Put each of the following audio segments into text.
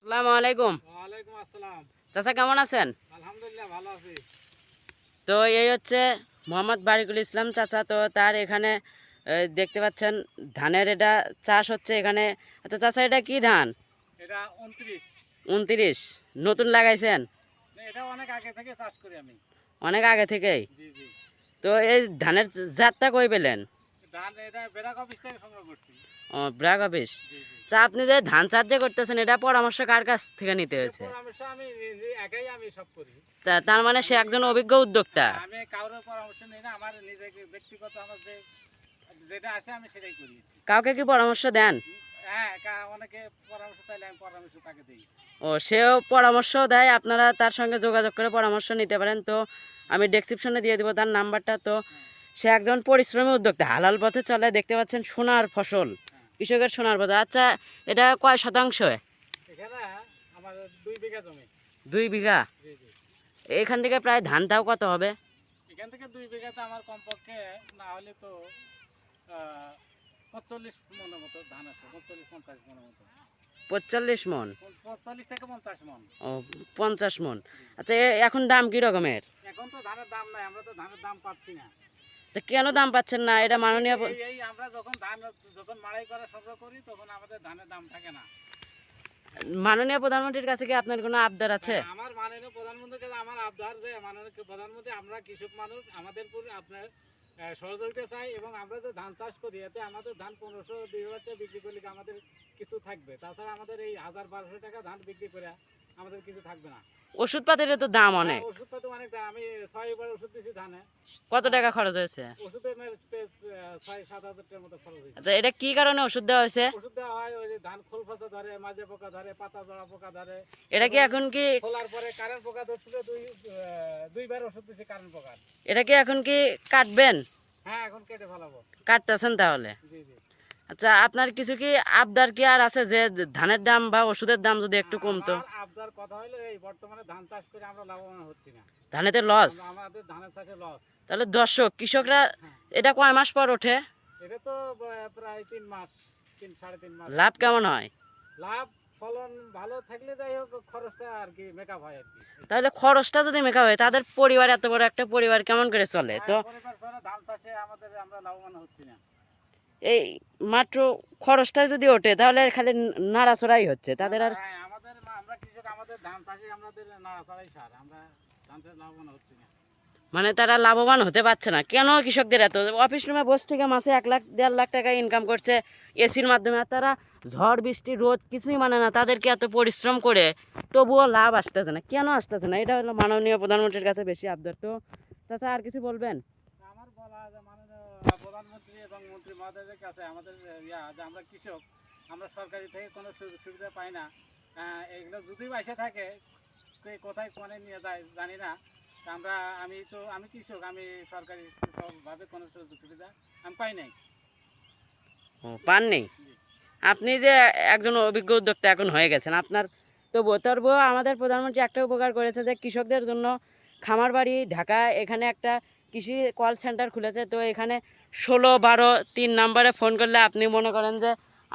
আসসালামু আলাইকুম। ওয়ালাইকুম আসসালাম। চাচা কেমন আছেন? আলহামদুলিল্লাহ ভালো আছি। তো এই হচ্ছে মোহাম্মদ বারিকুল ইসলাম চাচা। তো তার এখানে দেখতে পাচ্ছেন ধানের এটা চাষ হচ্ছে এখানে। আচ্ছা চাচা, এটা কি ধান? এটা 29। 29 নতুন লাগাইছেন? এটা অনেক আগে থেকে চাষ করি আমি। অনেক আগে থেকেই? জি জি। তো এই ধানের জাতটা কই পেলেন? ধান এটা বেড়াক অফিস থেকে সংগ্রহ করছি। ও, ব্র্যাক অফিস। জি জি। তা আপনি যে ধান চাষ যে করতেছেন, এটা পরামর্শ কার কাছ থেকে নিতে হয়েছে? পরামর্শ আমি একাই আমি সব করি। তার মানে সে একজন অভিজ্ঞ উদ্যোক্তা। আমি কারোর পরামর্শ নেই না, আমার নিজেকে ব্যক্তিগত আমার যেটা আসে আমি সেটাই করি। কাউকে কি পরামর্শ দেন? হ্যাঁ, অনেকে পরামর্শ চাইলে আমি পরামর্শ তাকে দিই। ও, সেও পরামর্শ দেয়, আপনারা তার সঙ্গে যোগাযোগ করে পরামর্শ নিতে পারেন। তো আমি ডেসক্রিপশনে দিয়ে দেবো তার নাম্বারটা। তো সে একজন পরিশ্রমী উদ্যোক্তা, হালাল পথে চলে। দেখতে পাচ্ছেন সোনার ফসল, কৃষকের সোনার ফসল। আচ্ছা, এটা কয় শতাংশ? এখানে আমার 2 বিঘা জমি। 2 বিঘা? জি জি। এখান থেকে প্রায় ধানটাও কত হবে? এখান থেকে 2 বিঘাতে আমার কমপক্ষে না হলে তো 45 মনের মতো ধান আছে। 45-50 মনের মতো। 45 মন? 45 থেকে 50 মন। ও, 50 মন। আচ্ছা, এখন দাম কি রকমের? এখন তো ধানের দাম নাই, আমরা তো ধানের দাম পাচ্ছি না। আচ্ছা, কেন দাম পাচ্ছেন না? এটা মাননীয় এই আমরা যখন মাড়াই করা সংগ্রহ করি তখন আমাদের ধানের দাম থাকে না। মাননীয় প্রধানমন্ত্রীর কাছে কি আপনার কোনো আবদার আছে? আমার মাননীয় প্রধানমন্ত্রীর কাছে আমার আবদার যে মাননীয় প্রধানমন্ত্রী, আমরা কৃষক মানুষ, আমাদের আপনার সহযোগিতা চাই এবং আমরা যে ধান চাষ করি এতে আমাদের ধান 1500-2000 টাকা বিক্রি করলে আমাদের কিছু থাকবে। তাছাড়া আমাদের এই 1000-1200 টাকা ধান বিক্রি করে আমাদের কিছু থাকবে না। ওষুধপাতির তো দাম অনেক। ওষুধপাতি অনেক দাম। আমি 6 বার ওষুধ দিয়েছি ধানে। কত টাকা খরচ হয়েছে? ওষুধের 6-7 হাজার টাকার মতো খরচ হয়েছে। আচ্ছা, এটা কি কারণে ওষুধ দেওয়া হয়েছে? ওষুধ দেওয়া হয় ওই যে ধান খোল ফসা ধরে, মাঝে পোকা ধরে, পাতা জড়া পোকা ধরে। এটা কি এখন কি খোলার পরে কারেন্ট পোকা ধরছিল, দুইবার ওষুধ দিয়েছি কারেন্ট পোকার। এটা কি এখন কি কাটবেন? হ্যাঁ, এখন কেটে ফেলাবো। কাটতেছেন তাহলে? জি জি। আচ্ছা, আপনার কিছু কি আবদার কি আর আছে যে ধানের দাম বা ওষুধের দাম যদি একটু কমতো? আবদার কথা হলো এই বর্তমানে ধান চাষ করে আমরা লাভবান হচ্ছি না। ধানেতে লস? আমাদের ধানের চাষে লস। তাহলে দর্শক কৃষকরা এটা কয় মাস পর ওঠে? এটা তো প্রায় 3 মাস, 3-3.5 মাস। লাভ কেমন হয়? লাভ ফলন ভালো থাকলে যাই হোক, খরচটা আর কি মেকআপ হয় আর কি। তাহলে খরচটা যদি মেকআপ হয়, তাদের পরিবার, এত বড় একটা পরিবার কেমন করে চলে? তো পরিবার ছাড়া ধান চাষে আমরা লাভবান হচ্ছি না। এই মাত্র খরচটা যদি ওঠে তাহলে খালি নাড়াচড়াই হচ্ছে তাদের। আর আমরা কৃষক, আমাদের ধান চাষে আমাদের নাড়াচাড়াই সার, আমরা ধান চাষে লাভবান হচ্ছি না। মানে তারা লাভবান হতে পারছে না কেন? কৃষকদের এত অফিস রুমে বসে থেকে মাসে 1 লাখ 1.5 লাখ টাকা ইনকাম করছে এসির মাধ্যমে, আর তারা ঝড় বৃষ্টি রোদ কিছুই মানে না, তাদেরকে এত পরিশ্রম করে তবুও লাভ আসতেছে না। কেন আসতেছে না? এটা হলো মাননীয় প্রধানমন্ত্রীর কাছে বেশি আবদার। তো তাছাড়া আর কিছু বলবেন? আমার বলা যে মাননীয় প্রধানমন্ত্রী এবং মন্ত্রী মহোদয়দের কাছে আমাদের যে আমরা কৃষক, আমরা সরকারি থেকে কোনো সুযোগ সুবিধা পাই না। এগুলো যদি এসে থাকে কোথায় কোনে নিয়ে যায় জানি না। আমি কৃষক, আমি সরকারি ভাবে কোনো সুযোগ সুবিধা আমি পাই নাই। ও, পাননি? আপনি যে একজন অভিজ্ঞ উদ্যোক্তা এখন হয়ে গেছেন, আপনার তবুও আমাদের প্রধানমন্ত্রী একটা উপকার করেছে যে কৃষকদের জন্য খামার বাড়ি ঢাকায় এখানে একটা কৃষি কল সেন্টার খুলেছে। তো এখানে 16-12-3 নাম্বারে ফোন করলে আপনি মনে করেন যে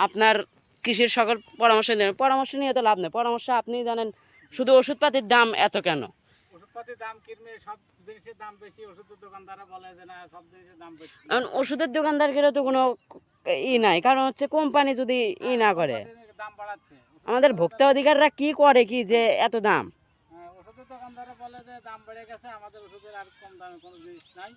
আপনার কৃষির সকল পরামর্শ দেবেন। পরামর্শ নিয়ে তো লাভ নেই, পরামর্শ আপনি জানেন। শুধু ওষুধপাতির দাম এত কেন? ওষুধপাতির দাম কিনবে, সব জিনিসের দাম বেশি। ওষুধের দোকানদাররা বলে যে না, সব জিনিসের দাম বেশি। কারণ ওষুধের দোকানদারদেরও তো কোনো নাই, কারণ হচ্ছে কোম্পানি যদি না করে, দাম বাড়াচ্ছে। আমাদের ভোক্তা অধিকাররা কি করে কি যে এত দাম? ওষুধের দোকানদাররা বলে যে দাম বেড়ে গেছে, আমাদের ওষুধের আর কম দামে কোনো জিনিস নাই,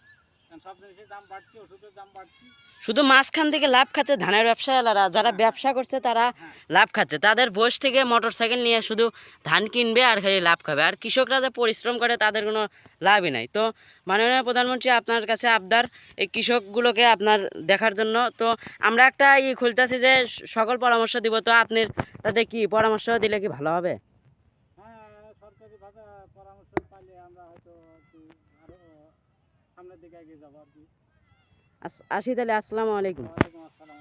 কারণ সব জিনিসের দাম বাড়ছে, ওষুধের দাম বাড়ছে। শুধু মাঝখান থেকে লাভ খাচ্ছে ধানের ব্যবসায়ীরা, যারা ব্যবসা করছে তারা লাভ খাচ্ছে। তাদের বয়স থেকে মোটর সাইকেল নিয়ে শুধু ধান কিনবে আর খালি লাভ খাবে, আর কৃষকরা যে পরিশ্রম করে তাদের কোনো লাভই নাই। তো মাননীয় প্রধানমন্ত্রী আপনার কাছে আবদার এই কৃষকগুলোকে আপনার দেখার জন্য। তো আমরা একটা খুলতেছি যে সকল পরামর্শ দিব, তো আপনি তাতে কি পরামর্শ দিলে কি ভালো হবে? হ্যাঁ, সরকারিভাবে পরামর্শ পাইলে আমরা হয়তো আরো সামনের দিকে এগিয়ে যাবো আর কি। আসি তাহলে। আসসালামু আলাইকুম। ওয়ালাইকুম আসসালাম।